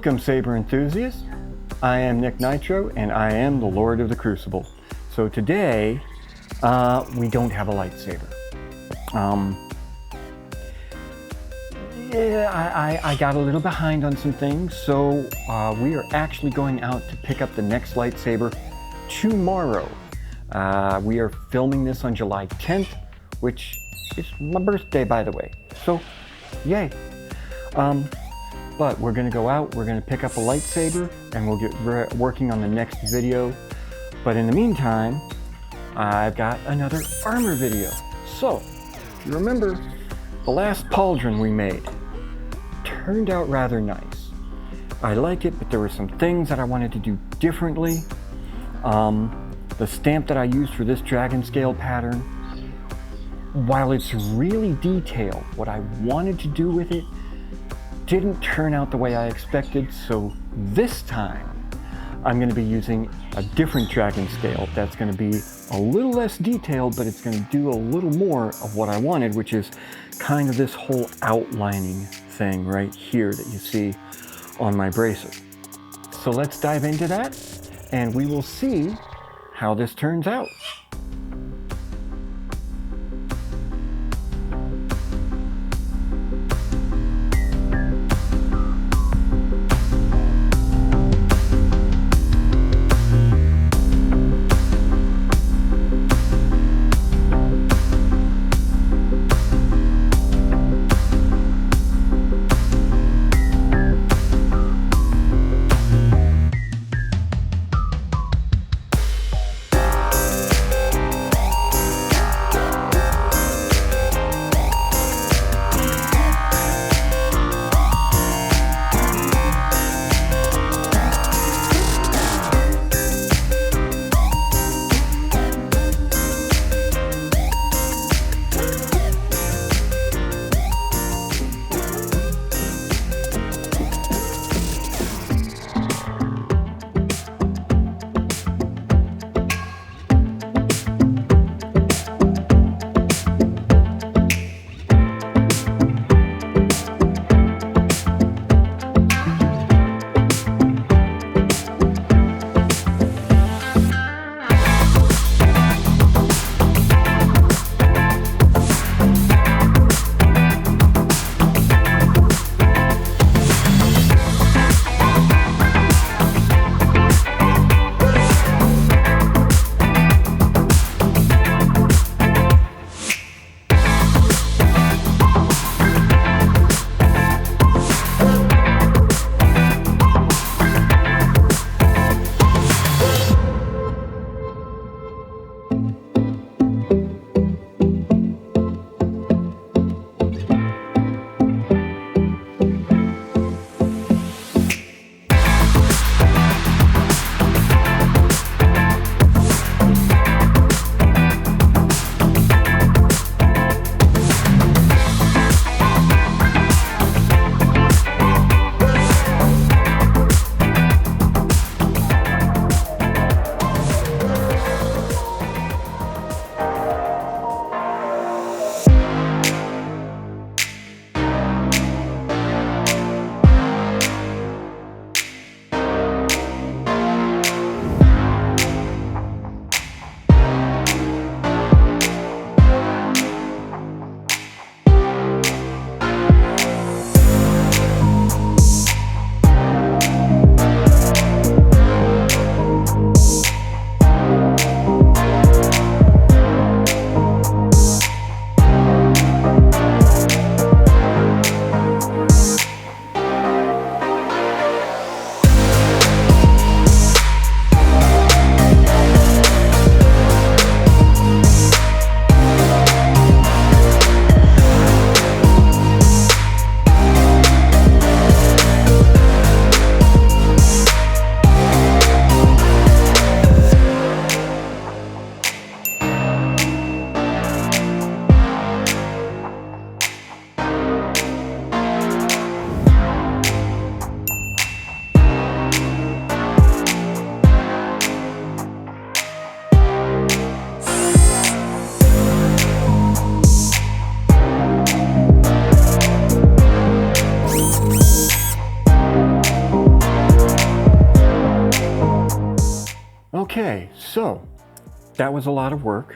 Welcome, saber enthusiasts. I am Nick Nitro, and I am the Lord of the Crucible. So today, we don't have a lightsaber. I got a little behind on some things, so we are actually going out to pick up the next lightsaber tomorrow. We are filming this on July 10th, which is my birthday, by the way. So, yay. But we're going to go out, we're going to pick up a lightsaber, and we'll get working on the next video. But in the meantime, I've got another armor video. So, if you remember, the last Paldron we made turned out rather nice. I like it, but there were some things that I wanted to do differently. The stamp that I used for this dragon scale pattern, while it's really detailed, what I wanted to do with it didn't turn out the way I expected, so this time I'm going to be using a different dragon scale that's going to be a little less detailed, but it's going to do a little more of what I wanted, which is kind of this whole outlining thing right here that you see on my bracer. So let's dive into that, and we will see how this turns out. Okay, so that was a lot of work.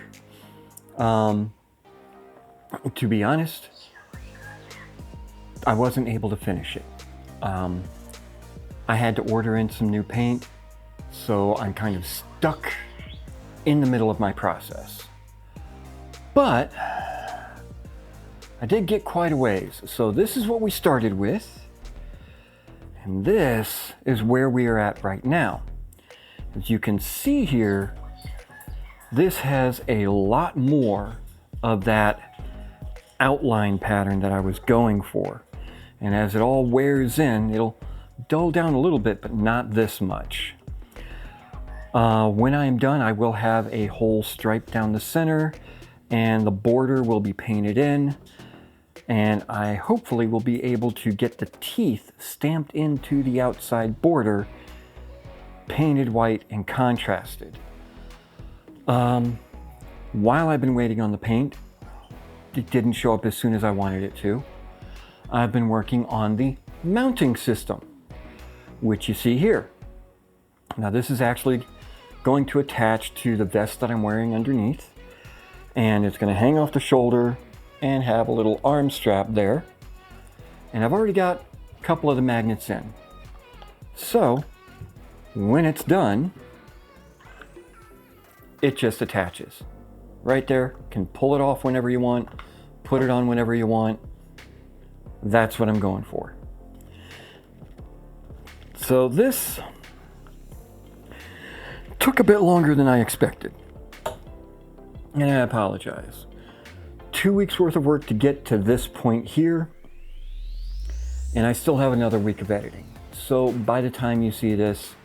To be honest, I wasn't able to finish it. I had to order in some new paint, so I'm kind of stuck in the middle of my process. But I did get quite a ways. So this is what we started with, and this is where we are at right now. As you can see here, this has a lot more of that outline pattern that I was going for. And as it all wears in, it'll dull down a little bit, but not this much. When I am done, I will have a whole stripe down the center, and the border will be painted in, and I hopefully will be able to get the teeth stamped into the outside border, painted white and contrasted. While I've been waiting on the paint, it didn't show up as soon as I wanted it to. I've been working on the mounting system, which you see here. Now this is actually going to attach to the vest that I'm wearing underneath, and it's going to hang off the shoulder and have a little arm strap there. And I've already got a couple of the magnets in. So when it's done, it just attaches. Right there, can pull it off whenever you want, put it on whenever you want. That's what I'm going for. So this took a bit longer than I expected. And I apologize. 2 weeks worth of work to get to this point here. And I still have another week of editing. So by the time you see this,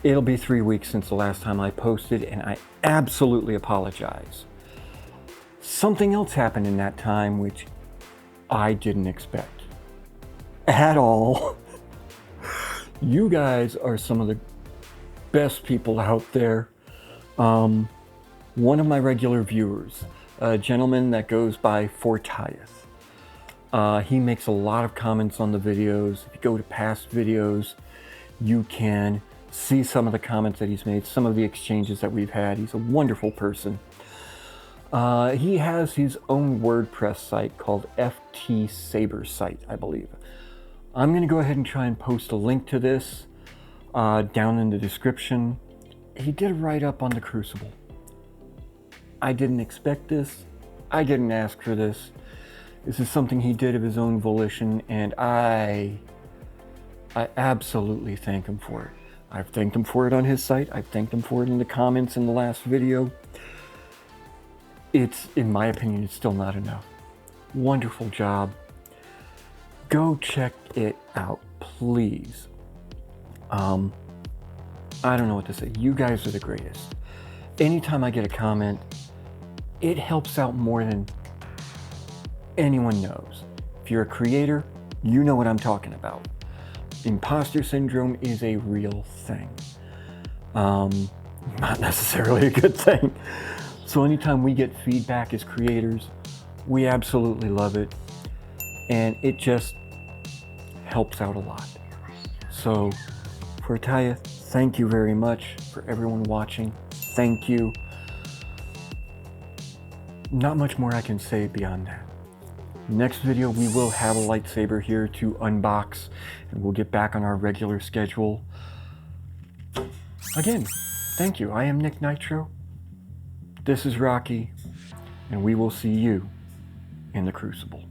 it'll be 3 weeks since the last time I posted, and I absolutely apologize. Something else happened in that time which I didn't expect at all. You guys are some of the best people out there. One of my regular viewers, a gentleman that goes by Fortyeth, he makes a lot of comments on the videos. If you go to past videos, you can see some of the comments that he's made, some of the exchanges that we've had. He's a wonderful person. He has his own WordPress site called Sabers site, I believe. I'm going to go ahead and try and post a link to this down in the description. He did a write-up on the Crucible. I didn't expect this. I didn't ask for this. This is something he did of his own volition, and I absolutely thank him for it. I've thanked him for it on his site. I've thanked him for it in the comments in the last video. It's, in my opinion, it's still not enough. Wonderful job. Go check it out, please. I don't know what to say. You guys are the greatest. Anytime I get a comment, it helps out more than anyone knows. If you're a creator, you know what I'm talking about. Imposter syndrome is a real thing. Not necessarily a good thing. So anytime we get feedback as creators, we absolutely love it. And it just helps out a lot. So Fortyeth, thank you very much. For everyone watching, thank you. Not much more I can say beyond that. Next video, we will have a lightsaber here to unbox, and we'll get back on our regular schedule. Again, thank you. I am Nick Nitro. This is Rocky, and we will see you in the Crucible.